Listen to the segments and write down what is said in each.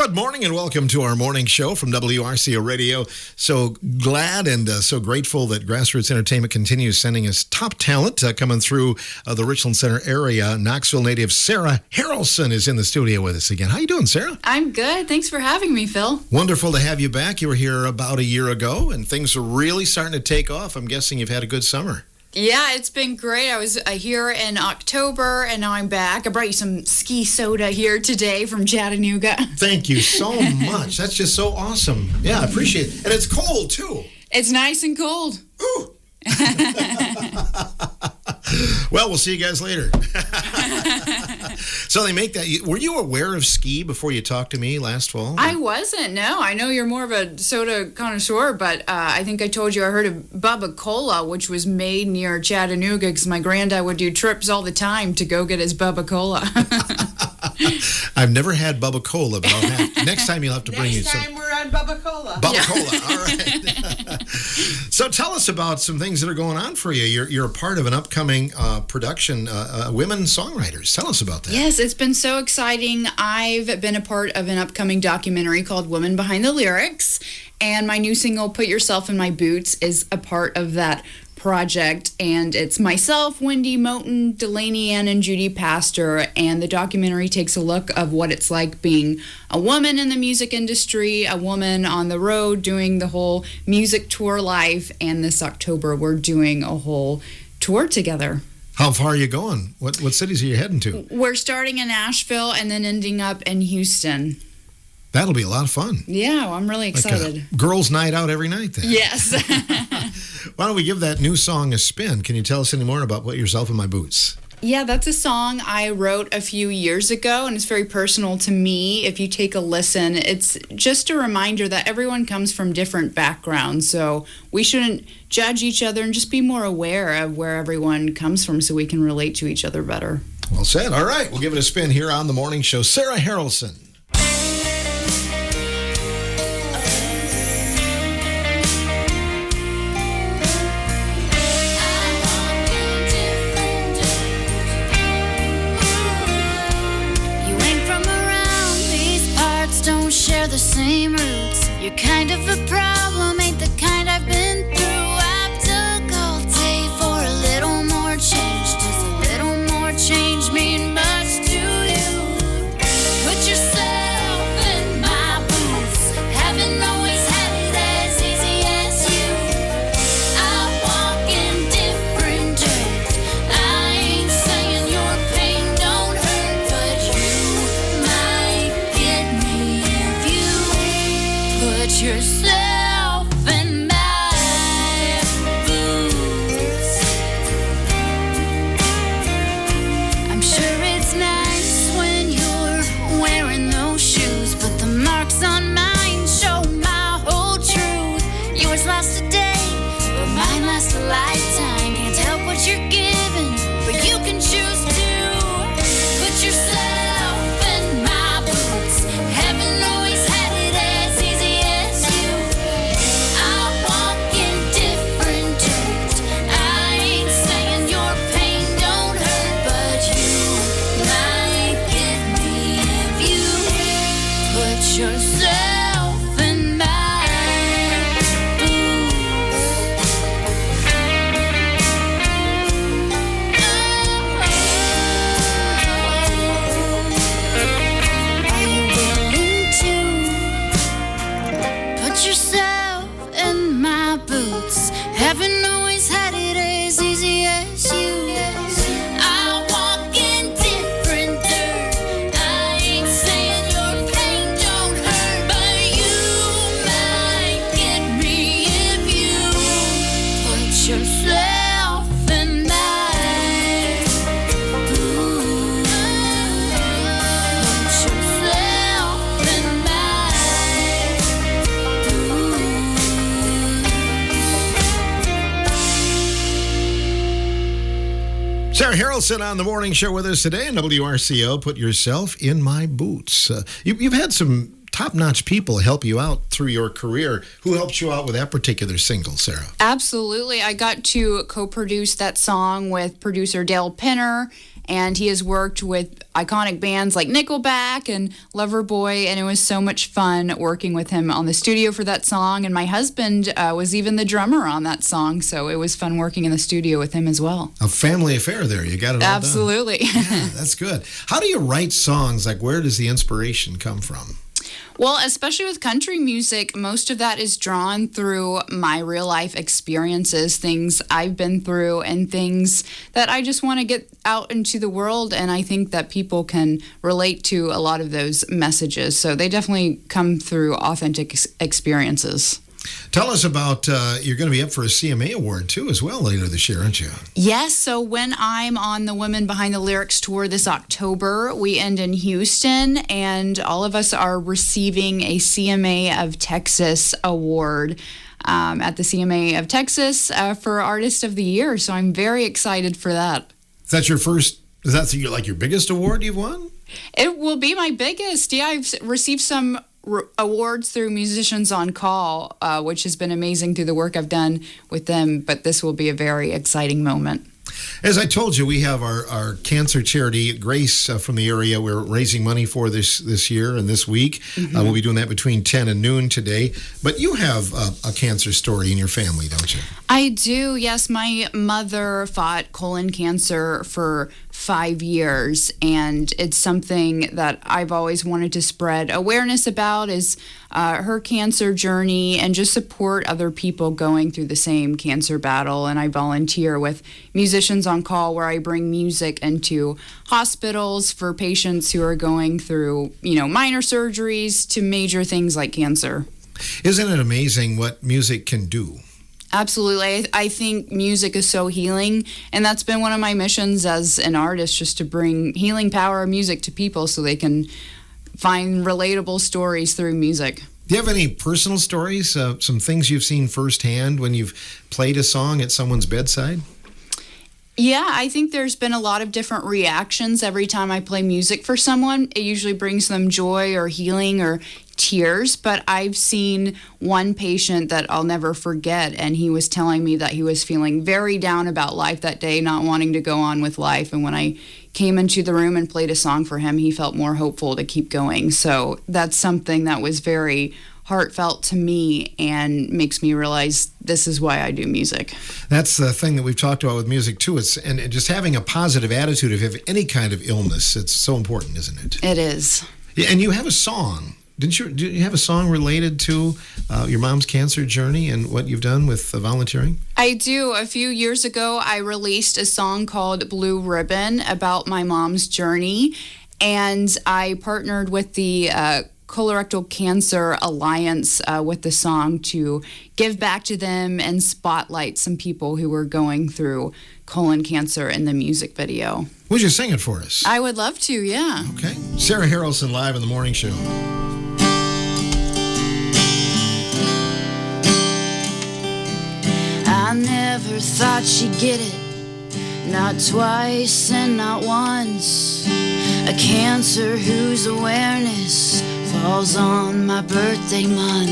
Good morning and welcome to our morning show from WRCO Radio. So glad and so grateful that Grassroots Entertainment continues sending us top talent coming through the Richland Center area. Knoxville native Sarah Harralson is in the studio with us again. How you doing, Sarah? I'm good. Thanks for having me, Phil. Wonderful to have you back. You were here about a year ago and things are really starting to take off. I'm guessing you've had a good summer. Yeah, it's been great. I was here in October, and now I'm back. I brought you some ski soda here today from Chattanooga. Thank you so much. That's just so awesome. Yeah, I appreciate it. And it's cold, too. It's nice and cold. Ooh. Well, we'll see you guys later. So they make that. Were you aware of ski before you talked to me last fall? I wasn't, no. I know you're more of a soda connoisseur, but I think I told you I heard of Bubba Cola, which was made near Chattanooga because my granddad would do trips all the time to go get his Bubba Cola. I've never had Bubba Cola, but I'll have, next time you'll have to bring me some. Next time we're on Bubba Cola. Bubba Cola, all right. So tell us about some things that are going on for you. You're a part of an upcoming production, Women Songwriters. Tell us about that. Yes, it's been so exciting. I've been a part of an upcoming documentary called Women Behind the Lyrics, and my new single, Put Yourself in My Boots, is a part of that project, and it's myself, Wendy Moten, Delaney Ann, and Judy Pastor, and the documentary takes a look of what it's like being a woman in the music industry, a woman on the road doing the whole music tour life, and this October we're doing a whole tour together. How far are you going? What cities are you heading to? We're starting in Nashville and then ending up in Houston. That'll be a lot of fun. Yeah, well, I'm really excited. Like a girls' night out every night then. Yes. Why don't we give that new song a spin? Can you tell us any more about Put Yourself in My Boots? Yeah, that's a song I wrote a few years ago, and it's very personal to me. If you take a listen, it's just a reminder that everyone comes from different backgrounds, so we shouldn't judge each other and just be more aware of where everyone comes from so we can relate to each other better. Well said. All right, we'll give it a spin here on The Morning Show. Sarah Harralson. Share the same roots. You're kind of a problem, ain't the kind I've been through. I've took all day for a little more change. Does a little more change mean much to you? Put yourself in my boots. Haven't always had it as easy as you. I walk in different dirt. I ain't saying your pain don't hurt, but you might get me. Put yourself in my boots. I'm sure it's nice when you're wearing those shoes, but the marks on mine show my whole truth. Yours last a day, but mine lasts a lifetime. Can't help what you're giving, but you can choose to put yourself in my boots. Haven't always had it as easy as you. I walk in different dirt. I ain't saying your pain don't hurt, but you might get me if you put yourself in my boots. Are you willing to put yourself in my boots? Haven't always had it as easy as you. I walk in different dirt. I ain't saying your pain don't hurt, but you might get me if you put yourself in my boots. Put yourself in my Sarah Harralson on The Morning Show with us today on WRCO. Put Yourself in My Boots. You've had some top-notch people help you out through your career. Who helped you out with that particular single, Sarah? Absolutely. I got to co-produce that song with producer Dale Pinner And he has worked with iconic bands like Nickelback and Loverboy, and it was so much fun working with him on the studio for that song. And my husband was even the drummer on that song, so it was fun working in the studio with him as well. A family affair there. You got it all done. Absolutely. Yeah, that's good. How do you write songs? Like, where does the inspiration come from? Well, especially with country music, most of that is drawn through my real life experiences, things I've been through, and things that I just want to get out into the world. And I think that people can relate to a lot of those messages. So they definitely come through authentic experiences. Tell us about, you're going to be up for a CMA award too as well later this year, aren't you? Yes, so when I'm on the Women Behind the Lyrics tour this October, we end in Houston, and all of us are receiving a CMA of Texas award at the CMA of Texas for Artist of the Year. So I'm very excited for that. Is that your biggest award you've won? It will be my biggest. Yeah, I've received some awards through Musicians on Call, which has been amazing through the work I've done with them, but this will be a very exciting moment. As I told you, we have our cancer charity, Grace, from the area. We're raising money for this year and this week. We'll be doing that between 10 and noon today. But you have a cancer story in your family, don't you? I do, yes. My mother fought colon cancer for 5 years, and it's something that I've always wanted to spread awareness about, is her cancer journey, and just support other people going through the same cancer battle. And I volunteer with Musicians on Call, where I bring music into hospitals for patients who are going through, minor surgeries to major things like cancer. Isn't it amazing what music can do? Absolutely. I think music is so healing, and that's been one of my missions as an artist, just to bring healing power of music to people so they can find relatable stories through music. Do you have any personal stories, some things you've seen firsthand when you've played a song at someone's bedside? Yeah, I think there's been a lot of different reactions every time I play music for someone. It usually brings them joy or healing or tears, but I've seen one patient that I'll never forget, and he was telling me that he was feeling very down about life that day, not wanting to go on with life. And when I came into the room and played a song for him, he felt more hopeful to keep going. So that's something that was very heartfelt to me and makes me realize this is why I do music. That's the thing that we've talked about with music too. And just having a positive attitude if you have any kind of illness. It's so important, isn't it? It is. Yeah, and you have a song. Did you have a song related to your mom's cancer journey and what you've done with volunteering? I do. A few years ago, I released a song called Blue Ribbon about my mom's journey, and I partnered with the Colorectal Cancer Alliance with the song to give back to them and spotlight some people who were going through colon cancer in the music video. Would you sing it for us? I would love to, yeah. Okay. Sarah Harralson live in the morning show. I never thought she'd get it, not twice and not once. A cancer whose awareness falls on my birthday month.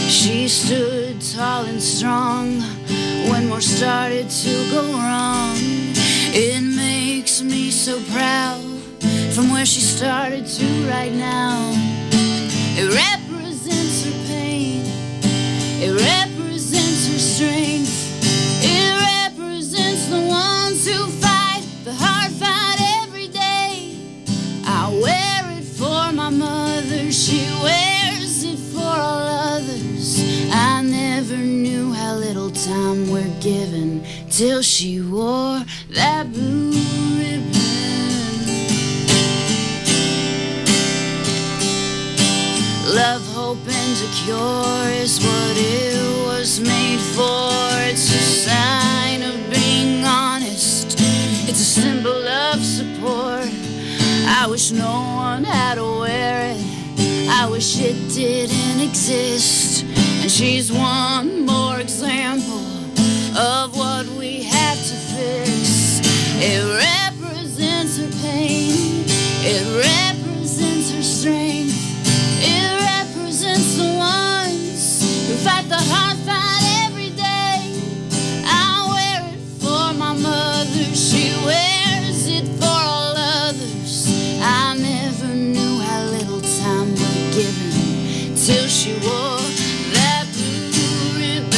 She stood tall and strong when more started to go wrong. It makes me so proud from where she started to right now. It represents her pain, it represents her strength, it represents the ones who fight the hard fight every day. I wear it for my mother, she wears it for all others. I never knew how little time we're given till she wore that blue ribbon. Love, hope, and a cure is what it was made for. It's a sign of being honest, it's a symbol of support. I wish no one had to wear it, I wish it didn't exist. And she's one more example of what we have to fix. It represents her pain, it represents her strength, it represents the ones who fight the hard fight every day. I wear it for my mother, she wears it for till she wore that blue ribbon.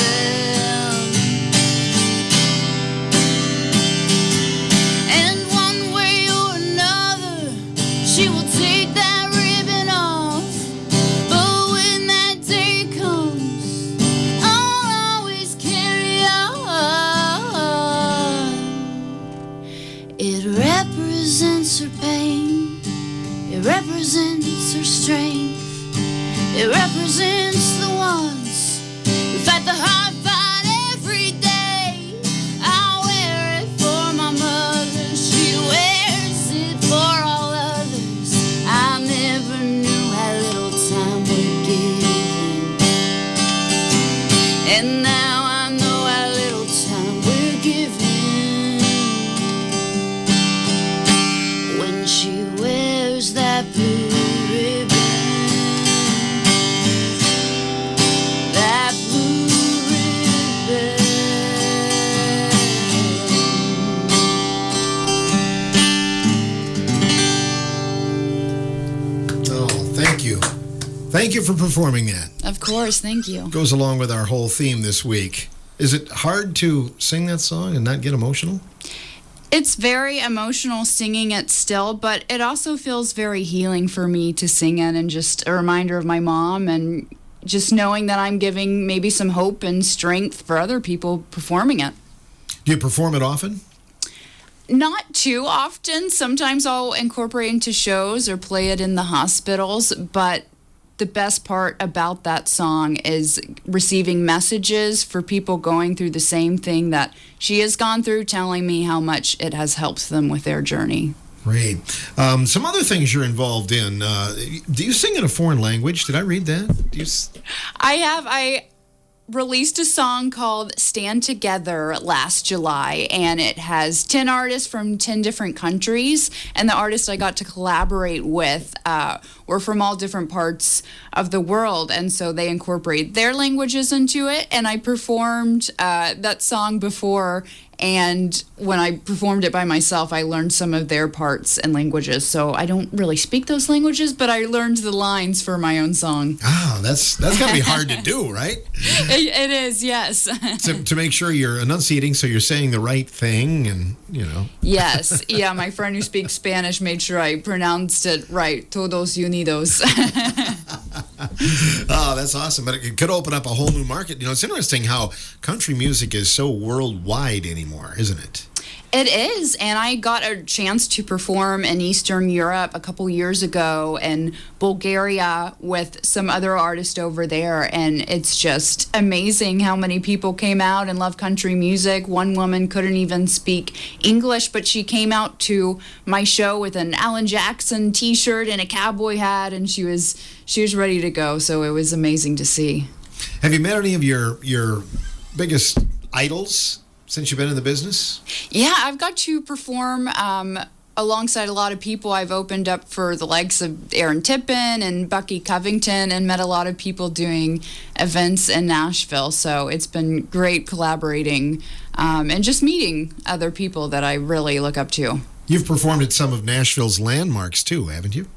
And one way or another, she will take that ribbon off. But when that day comes, I'll always carry on. It represents her pain, it represents her strength, it represents the ones who fight the hard fight every day. I wear it for my mother, she wears it for all others. I never knew how little time we're given, and now I know how little time we're given. When she wears that blue ribbon, that blue ribbon. Oh, thank you. Thank you for performing that. Of course, thank you. Goes along with our whole theme this week. Is it hard to sing that song and not get emotional? It's very emotional singing it still, but it also feels very healing for me to sing it, and just a reminder of my mom, and just knowing that I'm giving maybe some hope and strength for other people performing it. Do you perform it often? Not too often. Sometimes I'll incorporate into shows or play it in the hospitals, but the best part about that song is receiving messages for people going through the same thing that she has gone through, telling me how much it has helped them with their journey. Great. Some other things you're involved in. Do you sing in a foreign language? Did I read that? I released a song called Stand Together last July, and it has 10 artists from 10 different countries, and the artists I got to collaborate with were from all different parts of the world, and so they incorporate their languages into it, and I performed that song before, and when I performed it by myself, I learned some of their parts and languages, so I don't really speak those languages, but I learned the lines for my own song. Ah, that's got to be hard to do, right? It is, yes. to make sure you're enunciating so you're saying the right thing, and, you know. Yes, yeah, my friend who speaks Spanish made sure I pronounced it right. Todos unidos. Oh, that's awesome. But it could open up a whole new market. You know, it's interesting how country music is so worldwide anymore, isn't it? It is, and I got a chance to perform in Eastern Europe a couple years ago, in Bulgaria, with some other artists over there, and it's just amazing how many people came out and love country music. One woman couldn't even speak English, but she came out to my show with an Alan Jackson t-shirt and a cowboy hat, and she was ready to go, so it was amazing to see. Have you met any of your biggest idols since you've been in the business? Yeah, I've got to perform alongside a lot of people. I've opened up for the likes of Aaron Tippin and Bucky Covington, and met a lot of people doing events in Nashville. So it's been great collaborating and just meeting other people that I really look up to. You've performed at some of Nashville's landmarks too, haven't you?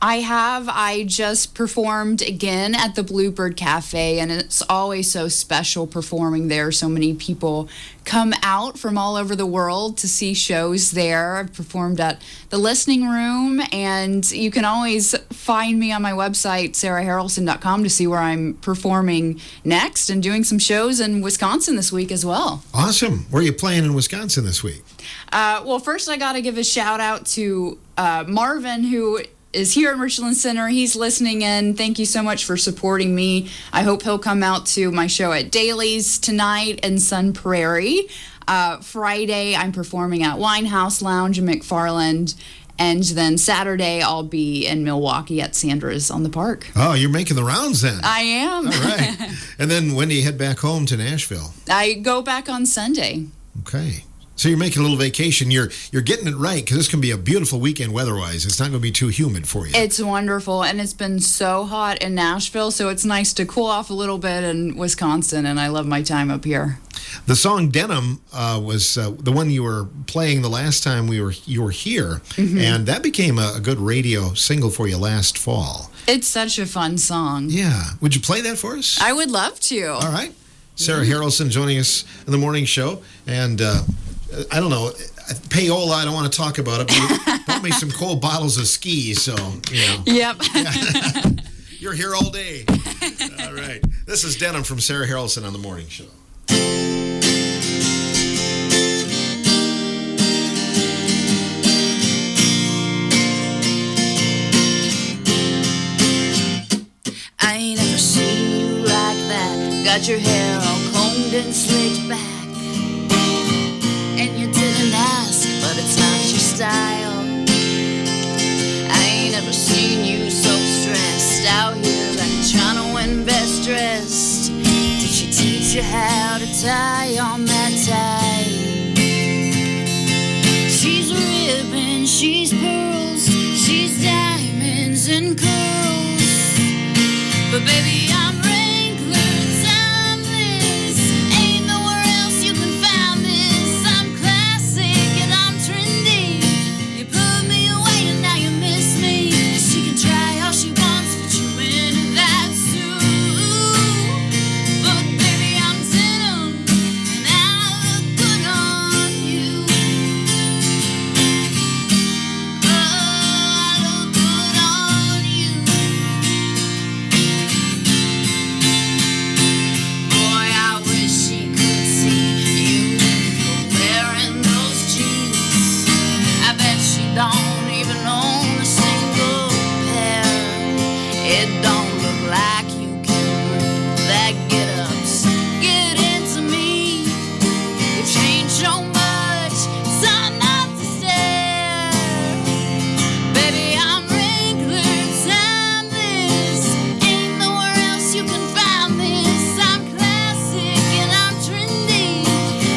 I have. I just performed again at the Bluebird Cafe, and it's always so special performing there. So many people come out from all over the world to see shows there. I've performed at the Listening Room, and you can always find me on my website, sarahharralson.com, to see where I'm performing next, and doing some shows in Wisconsin this week as well. Awesome. Where are you playing in Wisconsin this week? Well, first I got to give a shout out to Marvin, who is here at Richland Center. He's listening in. Thank you so much for supporting me. I hope he'll come out to my show at Daly's tonight in Sun Prairie. Friday, I'm performing at Winehouse Lounge in McFarland. And then Saturday, I'll be in Milwaukee at Sandra's on the Park. Oh, you're making the rounds then. I am. All right. And then when do you head back home to Nashville? I go back on Sunday. Okay. So you're making a little vacation. You're getting it right, because this can be a beautiful weekend weather-wise. It's not going to be too humid for you. It's wonderful, and it's been so hot in Nashville, so it's nice to cool off a little bit in Wisconsin, and I love my time up here. The song Denim was the one you were playing the last time you were here, and that became a good radio single for you last fall. It's such a fun song. Yeah. Would you play that for us? I would love to. All right. Sarah Harralson joining us in the morning show. And I don't know, payola, I don't want to talk about it, but you bought me some cold bottles of ski, so, Yep. You're here all day. All right. This is Denim from Sarah Harralson on the morning show. I ain't ever seen you like that. Got your hair all combed and slicked back, and you didn't ask, but it's not your style. I ain't ever seen you so stressed out here like you're trying to win best dressed. Did she teach you how to tie on that tie? She's ribbon, she's pearls, she's diamonds and curls. But baby, I'm Wrangler, timeless. Ain't nowhere else you can find this. I'm classic and I'm trendy. You put me away and now you miss me. She can try all she wants, but you into that suit. But baby, I'm denim and I look good on you. Oh, I look good on you. Boy, I wish she could see you wearing those jeans. I bet she don't even own a single pair. It don't look like you can prove that get-ups get into me. You've changed so much, it's hard not to stare. Baby, I'm Wrangler, timeless. Ain't nowhere else you can find this. I'm classic and I'm trendy.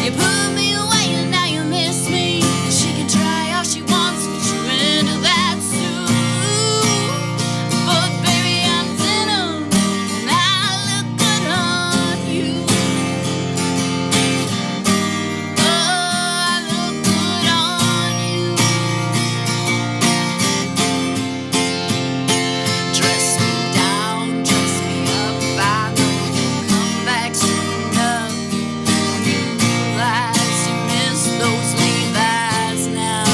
You put me away and now you miss me. She can try all she wants, but you into that suit. But baby, I'm denim and I look good on you. Oh, I look good on you. Dress me down, dress me up. I know you'll come back soon enough. You realize you missed those Levi's now.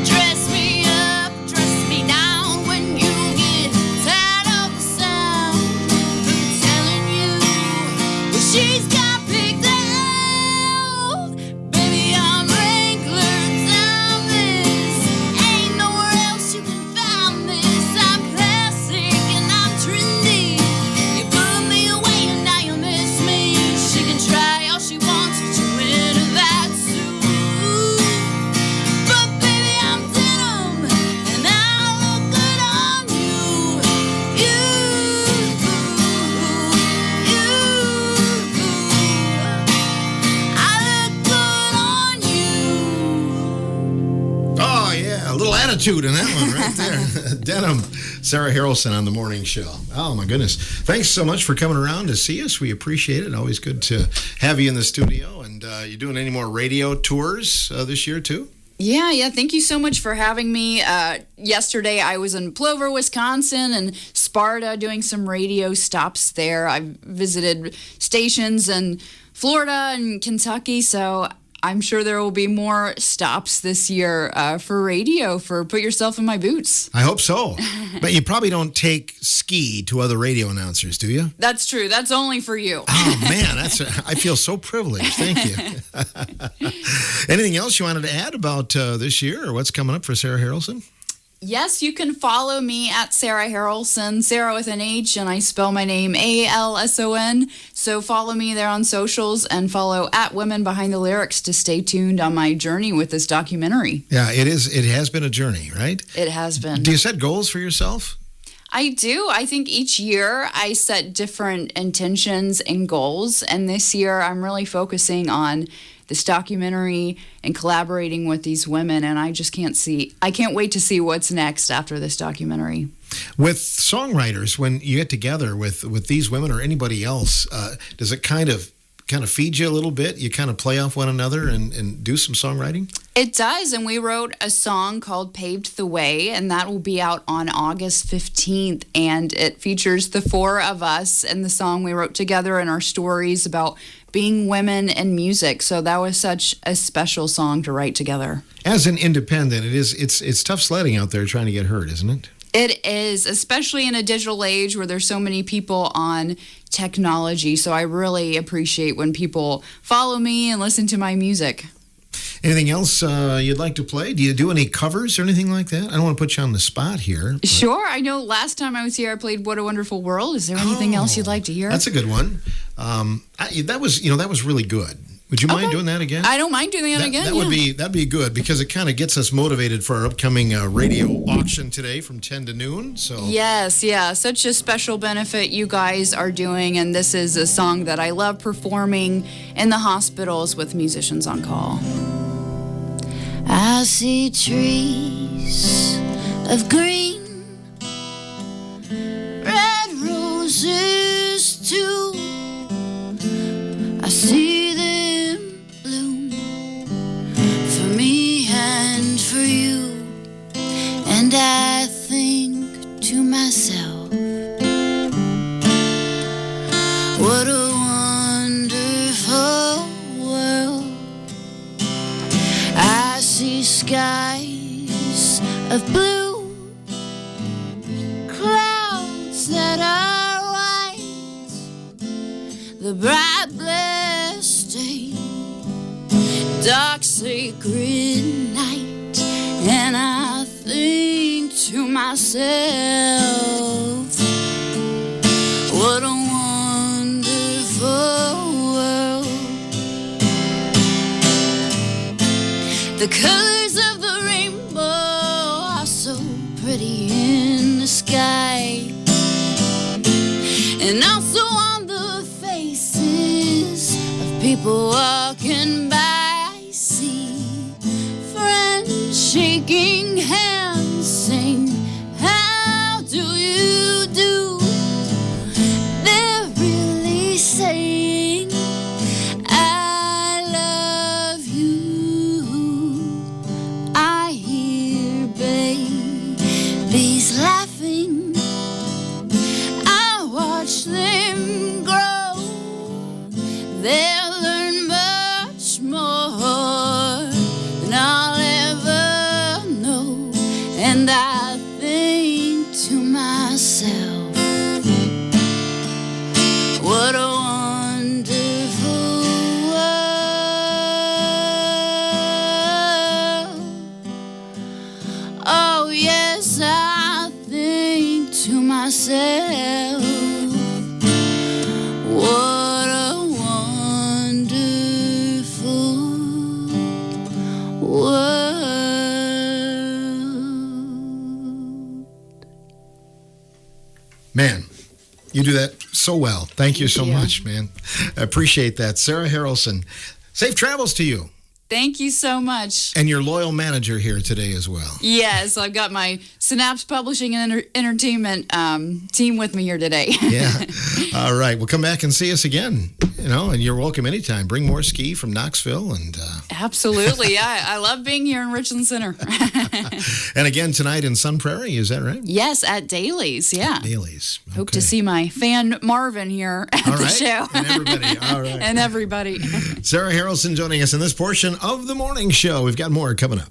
Dress me up, dress me down. When you get tired of the sound of telling you what she's got picked out. Baby, I'm Wrangler, timeless. Ain't nowhere else you can find this. I'm classic and I'm trendy. You put me away and now you miss me. She can try all she wants, but you into that suit. But baby, I'm denim and I look good on you. I look good on you. Oh, yeah. A little attitude in that one right there. Denim. Sarah Harralson on the morning show. Oh, my goodness. Thanks so much for coming around to see us. We appreciate it. Always good to have you in the studio. And you doing any more radio tours this year, too? Yeah. Thank you so much for having me. Yesterday, I was in Plover, Wisconsin, and Sparta doing some radio stops there. I visited stations in Florida and Kentucky, so I'm sure there will be more stops this year for radio for Put Yourself in My Boots. I hope so. But you probably don't take ski to other radio announcers, do you? That's true. That's only for you. Oh, man. I feel so privileged. Thank you. Anything else you wanted to add about this year or what's coming up for Sarah Harralson? Yes, you can follow me at Sarah Harralson, Sarah with an H, and I spell my name Alson. So follow me there on socials and follow at Women Behind the Lyrics to stay tuned on my journey with this documentary. Yeah, it is. It has been a journey, right? It has been. Do you set goals for yourself? I do. I think each year I set different intentions and goals. And this year I'm really focusing on this documentary and collaborating with these women. And I can't wait to see what's next after this documentary. With songwriters, when you get together with these women or anybody else, does it kind of kind of feed you a little bit? You kind of play off one another and do some songwriting? It does, and we wrote a song called Paved the Way, and that will be out on August 15th, and it features the four of us and the song we wrote together and our stories about being women in music. So that was such a special song to write together. As an independent, it's tough sledding out there trying to get heard, isn't it? It is, especially in a digital age where there's so many people on technology. So I really appreciate when people follow me and listen to my music. Anything else you'd like to play? Do you do any covers or anything like that? I don't want to put you on the spot here. But... Sure. I know last time I was here, I played What a Wonderful World. Is there anything else you'd like to hear? That's a good one. That was really good. Would you mind doing that again? I don't mind doing that again. That'd be good because it kind of gets us motivated for our upcoming radio auction today from 10 to noon. So yes, yeah, such a special benefit you guys are doing, and this is a song that I love performing in the hospitals with musicians on call. I see trees of green, red roses too. I see them bloom for me and for you, and I think to myself, what a wonderful world. I see skies of blue, clouds that are white, the bright blessed day, dark sacred night, and I think to myself, what a wonderful world. The colors of the rainbow are so pretty in the sky, and also on the faces of people walking by. I see friends shaking hands, saying, how do you do? They're really saying, I love you. I hear babies laughing, I watch them grow. They'll learn much more than I'll ever know, and I think to myself, what a wonderful world. Oh yes, I think to myself, what a wonderful world. Man, you do that so well. Thank you so much, man. I appreciate that. Sarah Harralson, safe travels to you. Thank you so much. And your loyal manager here today as well. Yes, I've got my Synapse Publishing and Entertainment team with me here today. Yeah. All right. Well, come back and see us again. And you're welcome anytime. Bring more ski from Knoxville. And absolutely. Yeah, I love being here in Richland Center. And again tonight in Sun Prairie, is that right? Yes, at Daly's. Yeah. At Daly's. Okay. Hope to see my fan Marvin here at the show. And everybody. All right. And everybody. Sarah Harrelson joining us in this portion of the morning show. We've got more coming up.